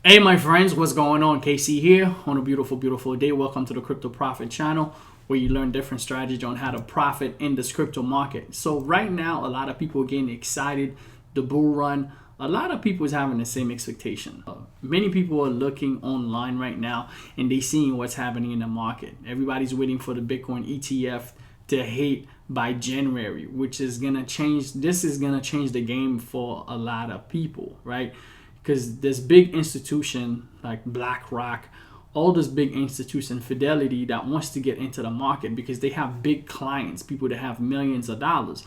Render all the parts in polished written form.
Hey, my friends, what's going on? KC here on a beautiful, beautiful day. Welcome to the Crypto Profit channel where you learn different strategies on how to profit in this crypto market. So, right now, a lot of people are getting excited. The bull run, a lot of people is having the same expectation. Many people are looking online right now and they seeing what's happening in the market. Everybody's waiting for the Bitcoin ETF to hit by January, which is gonna change. This is gonna change the game for a lot of people, right? Because this big institution like BlackRock, all this big institution, Fidelity, that wants to get into the market because they have big clients, people that have millions of dollars.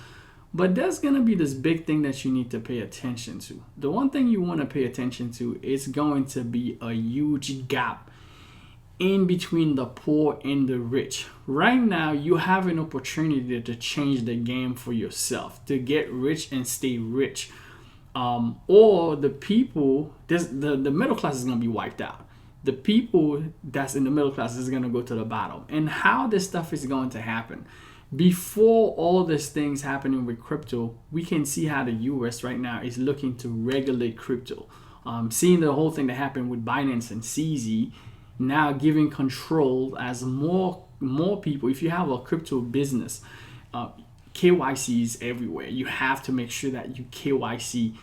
But there's going to be this big thing that you need to pay attention to. The one thing you want to pay attention to is going to be a huge gap in between the poor and the rich. Right now, you have an opportunity to change the game for yourself, to get rich and stay rich. Or the people, the middle class is going to be wiped out. The people that's in the middle class is going to go to the bottom. And how this stuff is going to happen. Before all these things happening with crypto, we can see how the US right now is looking to regulate crypto. Seeing the whole thing that happened with Binance and CZ, now giving control as more people. If you have a crypto business, KYC is everywhere. You have to make sure that you KYC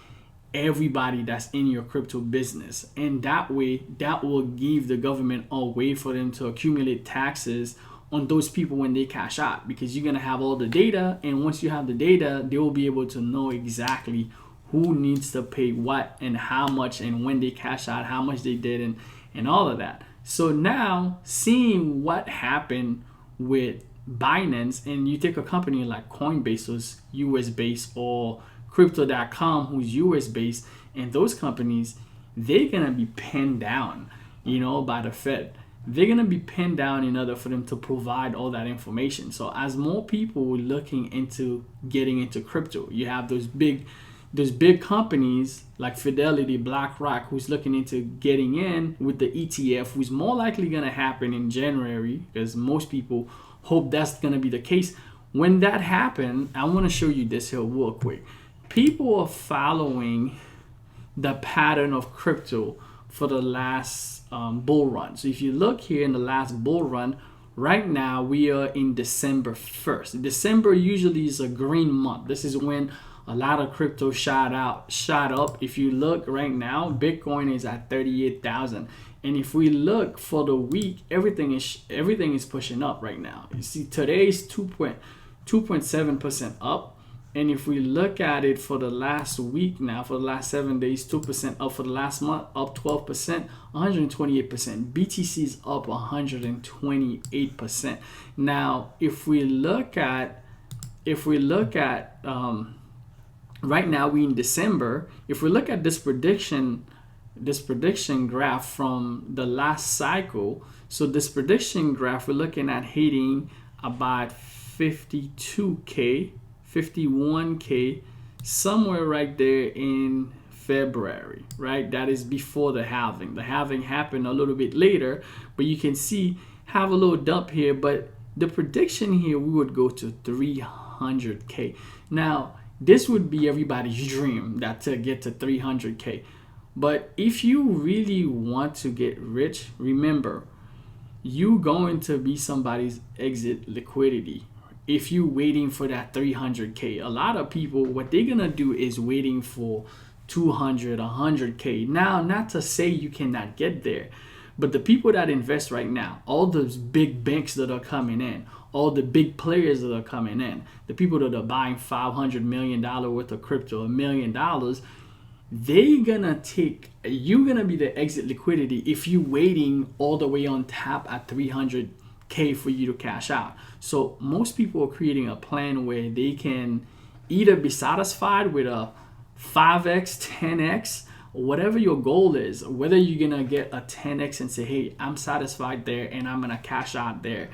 everybody that's in your crypto business, and that way that will give the government a way for them to accumulate taxes on those people when they cash out, because you're going to have all the data, and once you have the data, they will be able to know exactly who needs to pay what and how much, and when they cash out, how much they did, and all of that. So now, seeing what happened with Binance, and you take a company like Coinbase, who's US based, or Crypto.com, who's US based, and those companies, they're gonna be pinned down, by the Fed. They're gonna be pinned down in order for them to provide all that information. So as more people are looking into getting into crypto, you have those big companies like Fidelity, BlackRock, who's looking into getting in with the ETF, who's more likely gonna happen in January, because most people hope that's gonna be the case. When that happens, I want to show you this here real quick. People are following the pattern of crypto for the last bull run. So if you look here in the last bull run, right now we are in December 1st. December usually is a green month. This is when a lot of crypto shot up. If you look right now, Bitcoin is at 38,000. And if we look for the week, everything is pushing up right now. You see today's 2.7% up. And if we look at it for the last week now, for the last 7 days, 2% up. For the last month, up 12%, 128%. BTC is up 128%. Now, if we look at right now, we in December. If we look at this prediction graph from the last cycle, so this prediction graph, we're looking at hitting about 52K. 51K, somewhere right there in February, right? That is before the halving. The halving happened a little bit later, but you can see have a little dump here, but the prediction here, we would go to 300K. Now, this would be everybody's dream, that to get to 300K. But if you really want to get rich, remember, you going to be somebody's exit liquidity. If you're waiting for that 300K, a lot of people, what they're gonna do is waiting for 200, 100K. Now, not to say you cannot get there, but the people that invest right now, all those big banks that are coming in, all the big players that are coming in, the people that are buying $500 million worth of crypto, $1 million, you're gonna be the exit liquidity if you're waiting all the way on tap at 300K for you to cash out. So most people are creating a plan where they can either be satisfied with a 5x, 10x, whatever your goal is, whether you're gonna get a 10x and say, hey, I'm satisfied there and I'm gonna cash out there.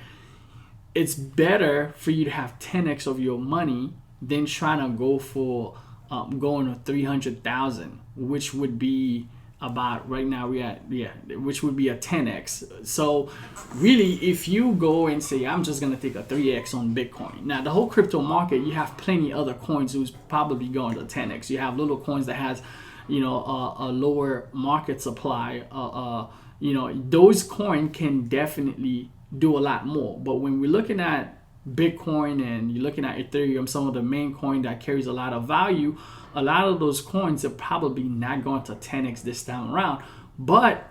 It's better for you to have 10x of your money than trying to go for going to 300,000, which would be about right now which would be a 10x. So really, if you go and say I'm just gonna take a 3x on Bitcoin, now the whole crypto market, you have plenty other coins who's probably going to 10x. You have little coins that has a lower market supply, those coin can definitely do a lot more. But when we're looking at Bitcoin and you're looking at Ethereum, some of the main coin that carries a lot of value, a lot of those coins are probably not going to 10x this time around. But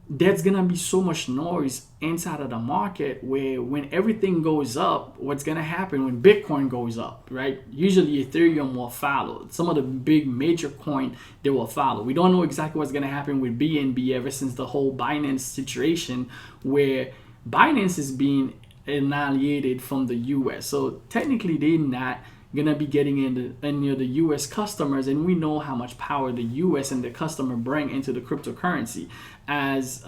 there's gonna be so much noise inside of the market where when everything goes up, what's gonna happen when Bitcoin goes up, right? Usually Ethereum will follow. Some of the big major coin, they will follow. We don't know exactly what's gonna happen with BNB ever since the whole Binance situation where Binance is being annihilated from the US. So technically they're not gonna be getting into any of the US customers, and we know how much power the US and the customer bring into the cryptocurrency. As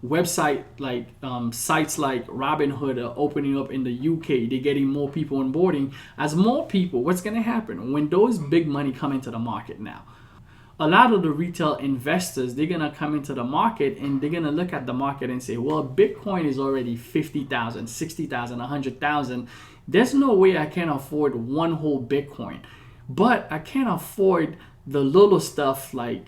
website like sites like Robinhood are opening up in the UK, they're getting more people onboarding. As more people, what's gonna happen when those big money come into the market now? A lot of the retail investors, they're gonna come into the market and they're gonna look at the market and say, well, Bitcoin is already 50,000, 60,000, 100,000. There's no way I can afford one whole Bitcoin, but I can't afford the little stuff like,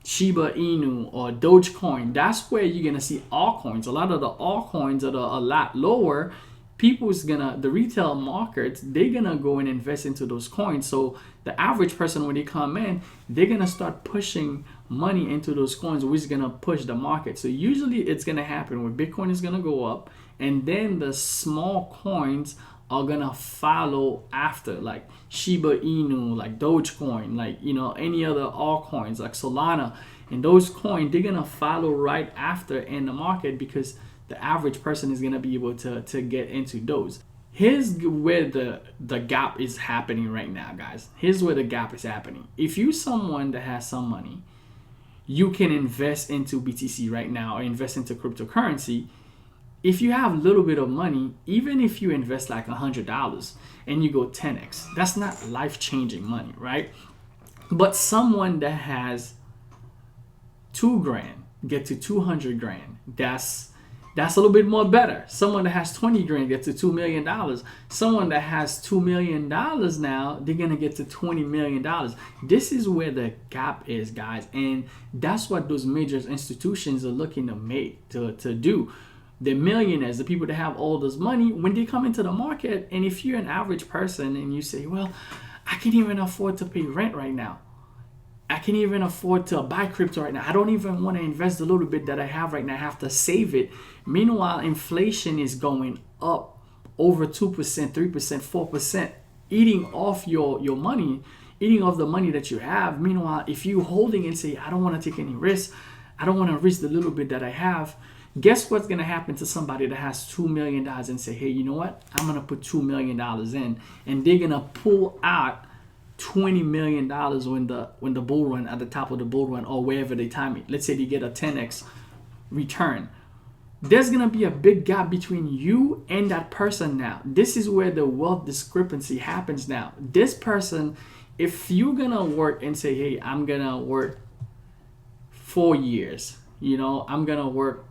Shiba Inu or Dogecoin. That's where you're gonna see altcoins. A lot of the altcoins that are a lot lower, the retail markets, they're gonna go and invest into those coins. So the average person, when they come in, they're gonna start pushing money into those coins, which is gonna push the market. So usually it's gonna happen where Bitcoin is gonna go up, and then the small coins are gonna follow after, like Shiba Inu, like Dogecoin, like any other altcoins like Solana, and those coins, they're gonna follow right after in the market because the average person is gonna be able to get into those. Here's where the gap is happening right now, guys. Here's where the gap is happening. If you're someone that has some money, you can invest into BTC right now or invest into cryptocurrency. If you have a little bit of money, even if you invest like $100 and you go 10x, that's not life-changing money, right? But someone that has $2,000 get to 200 grand. That's a little bit more better. Someone that has 20 grand gets to $2 million. Someone that has $2 million now, they're gonna get to $20 million. This is where the gap is, guys, and that's what those major institutions are looking to make to do. The millionaires, the people that have all this money, when they come into the market, and if you're an average person and you say, well, I can't even afford to pay rent right now. I can't even afford to buy crypto right now. I don't even want to invest a little bit that I have right now. I have to save it. Meanwhile, inflation is going up over 2%, 3%, 4%, eating off your money, eating off the money that you have. Meanwhile, if you're holding and say, I don't want to take any risks, I don't want to risk the little bit that I have, guess what's going to happen to somebody that has $2 million and say, hey, you know what? I'm going to put $2 million in, and they're going to pull out $20 million when the bull run, at the top of the bull run, or wherever they time it. Let's say they get a 10x return. There's going to be a big gap between you and that person now. This is where the wealth discrepancy happens now. This person, if you're going to work and say, hey, I'm going to work 4 years, I'm going to work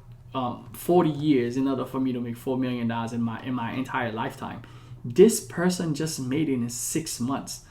40 years in order for me to make $4 million in my entire lifetime. This person just made it in 6 months.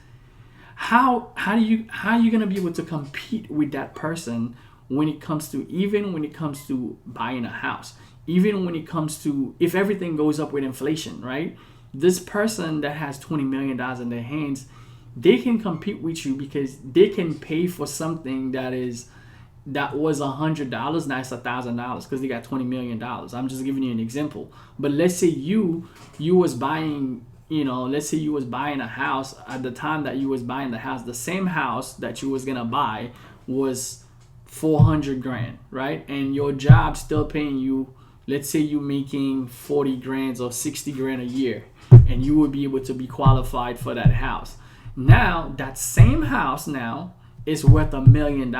How are you gonna be able to compete with that person when it comes to buying a house, even when it comes to, if everything goes up with inflation, right? This person that has $20 million in their hands, they can compete with you because they can pay for something that was $100, now it's $1,000 because they got $20 million. I'm just giving you an example. But let's say you was buying, let's say you was buying a house. At the time that you was buying the house, the same house that you was gonna buy was 400 grand, right? And your job still paying you, let's say you making 40 grand or 60 grand a year, and you would be able to be qualified for that house. Now that same house now is worth $1 million.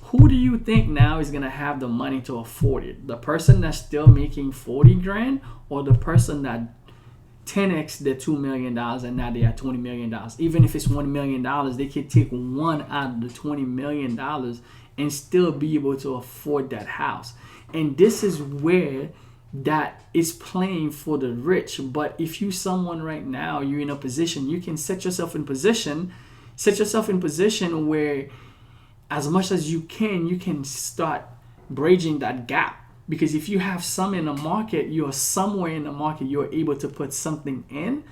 Who do you think now is gonna have the money to afford it? The person that's still making 40 grand, or the person that 10x their $2 million and now they are $20 million? Even if it's $1 million, they could take one out of the $20 million and still be able to afford that house. And this is where that is playing for the rich. But if you someone right now, you're in a position, you can set yourself in position Set yourself in position where as much as you can start bridging that gap. Because if you have some in the market, you're somewhere in the market, you're able to put something in,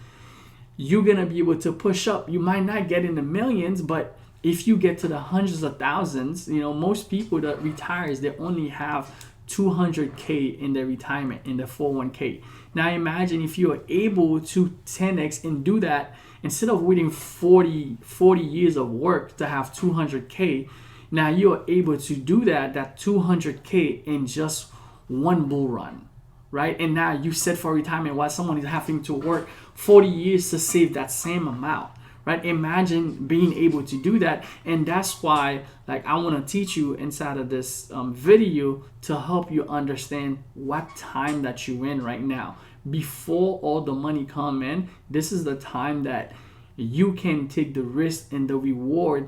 you're gonna be able to push up. You might not get in the millions, but if you get to the hundreds of thousands, most people that retires, they only have 200K in their retirement, in the 401K. Now imagine if you're able to 10x and do that, instead of waiting 40 years of work to have 200K, now you're able to do that 200K in just one bull run, right? And now you set for retirement while someone is having to work 40 years to save that same amount, right? Imagine being able to do that. And that's why, like, I want to teach you inside of this video to help you understand what time that you're in right now. Before all the money come in, this is the time that you can take the risk, and the reward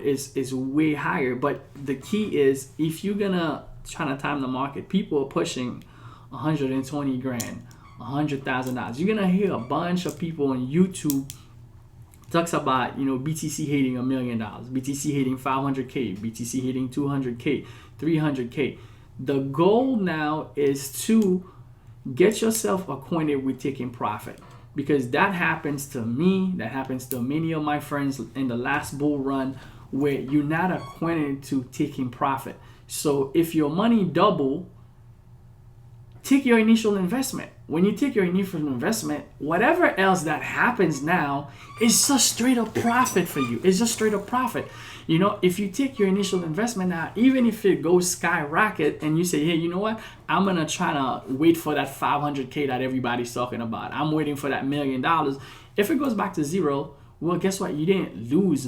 is way higher. But the key is, if you're gonna try to time the market, people are pushing 120 grand, $100,000. You're gonna hear a bunch of people on YouTube talks about, BTC hitting $1 million, BTC hitting 500K, BTC hitting 200K, 300K. The goal now is to get yourself acquainted with taking profit, because that happens to me, that happens to many of my friends in the last bull run, where you're not acquainted to taking profit. So if your money double, take your initial investment. When you take your initial investment, whatever else that happens now is just straight up profit for you. It's just straight up profit. If you take your initial investment now, even if it goes skyrocket and you say, hey, you know what? I'm going to try to wait for that 500K that everybody's talking about. I'm waiting for that $1 million. If it goes back to zero, well, guess what? You didn't lose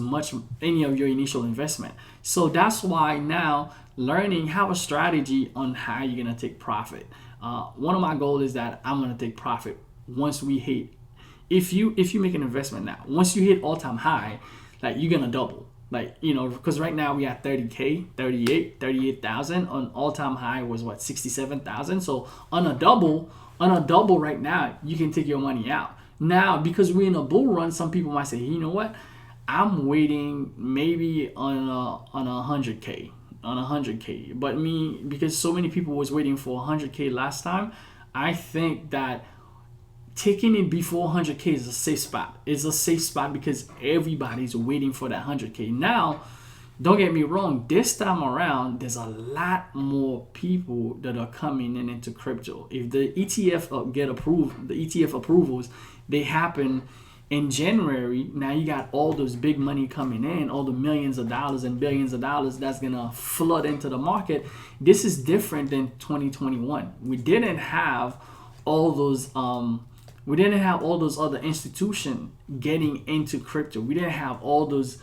any of your initial investment. So that's why now learning how a strategy on how you're going to take profit. One of my goals is that I'm going to take profit once we hit, if you make an investment now, once you hit all-time high, like, you're going to double. Like, because right now we at 30K, 38,000. On all-time high was what, 67,000. So on a double right now, you can take your money out. Now, because we're in a bull run, some people might say, you know what? I'm waiting maybe on 100K. But me, because so many people was waiting for 100K last time, I think that taking it before 100K is a safe spot. It's a safe spot because everybody's waiting for that 100K. Now, don't get me wrong, this time around, there's a lot more people that are coming into crypto. If the ETF get approved, the ETF approvals, they happen in January. Now you got all those big money coming in, all the millions of dollars and billions of dollars that's gonna flood into the market. This is different than 2021. We didn't have all those other institutions getting into crypto. We didn't have all those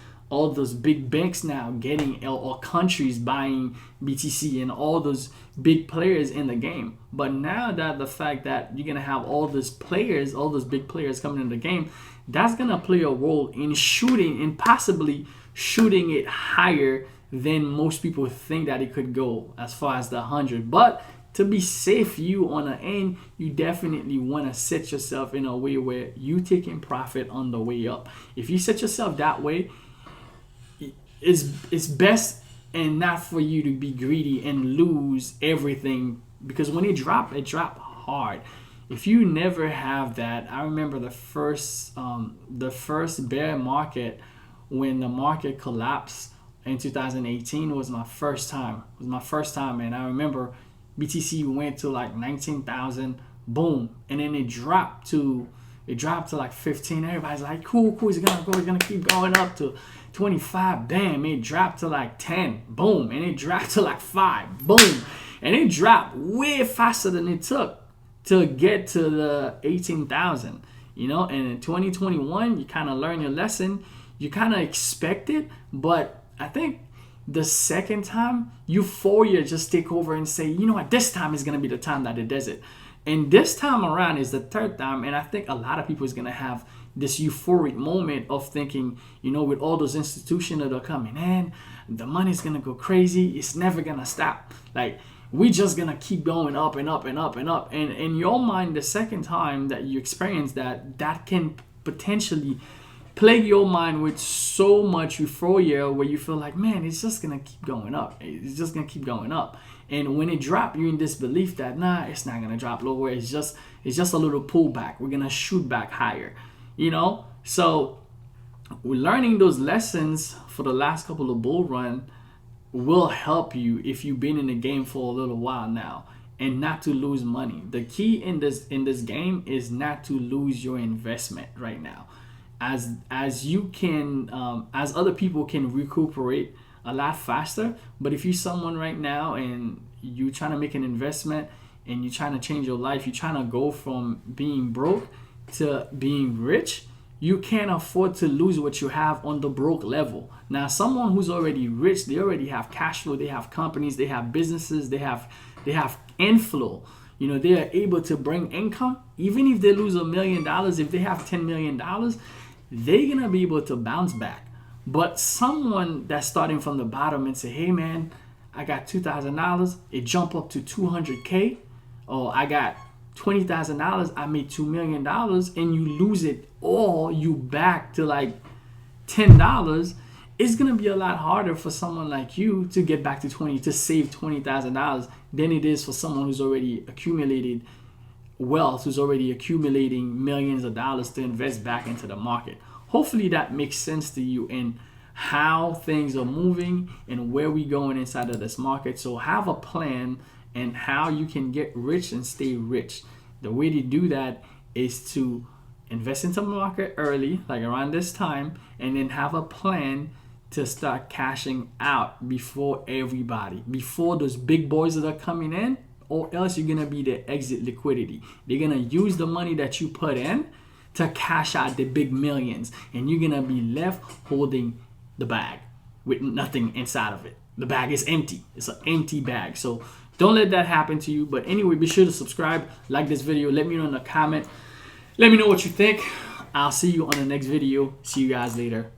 big banks now getting, or countries buying BTC, and all those big players in the game. But now that the fact that you're gonna have all those big players coming in the game, that's gonna play a role in possibly shooting it higher than most people think that it could go, as far as the 100. But to be safe, you on the end, you definitely want to set yourself in a way where you taking profit on the way up. If you set yourself that way, it's best and not for you to be greedy and lose everything, because when it drop hard. If you never have that, I remember the first bear market, when the market collapsed in 2018, was my first time. And I remember BTC went to like 19,000, boom, and then it dropped to like 15. Everybody's like, cool, it's gonna keep going up to 25. Damn, it dropped to like 10, boom, and it dropped to like 5, boom, and it dropped way faster than it took to get to the 18,000. And in 2021, you kind of learn your lesson. You kind of expect it, but I think the second time, euphoria just take over and say, you know what, this time is going to be the time that it does it. And this time around is the third time, and I think a lot of people is going to have this euphoric moment of thinking, with all those institutions that are coming in, the money's going to go crazy. It's never going to stop. Like, we just going to keep going up and up and up and up. And in your mind, the second time that you experience that can potentially plague your mind with so much euphoria where you feel like, man, it's just gonna keep going up. It's just gonna keep going up. And when it drop, you're in this belief that it's not gonna drop lower. It's just a little pullback. We're gonna shoot back higher, you know. So we're learning those lessons for the last couple of bull run will help you if you've been in the game for a little while now, and not to lose money. The key in this game is not to lose your investment right now, as you can as other people can recuperate a lot faster. But if you're someone right now and you're trying to make an investment and you're trying to change your life, you're trying to go from being broke to being rich, you can't afford to lose what you have on the broke level. Now, someone who's already rich, they already have cash flow, they have companies, they have businesses, they have inflow. You know, they are able to bring income. Even if they lose $1 million, if they have $10 million, they're gonna be able to bounce back. But someone that's starting from the bottom and say, hey man, I got $2,000, it jump up to 200K, or I got $20,000, I made $2 million, and you lose it all, you back to like $10, it's gonna be a lot harder for someone like you to get back to to save $20,000 than it is for someone who's already accumulated wealth, who's already accumulating millions of dollars to invest back into the market. Hopefully that makes sense to you in how things are moving and where we're going inside of this market. So have a plan and how you can get rich and stay rich. The way to do that is to invest into the market early, like around this time, and then have a plan to start cashing out before everybody, before those big boys that are coming in, or else you're gonna be the exit liquidity. They're gonna use the money that you put in to cash out the big millions, and you're gonna be left holding the bag with nothing inside of it. The bag is empty. It's an empty bag. So don't let that happen to you. But anyway, be sure to subscribe, like this video, let me know in the comment. Let me know what you think. I'll see you on the next video. See you guys later.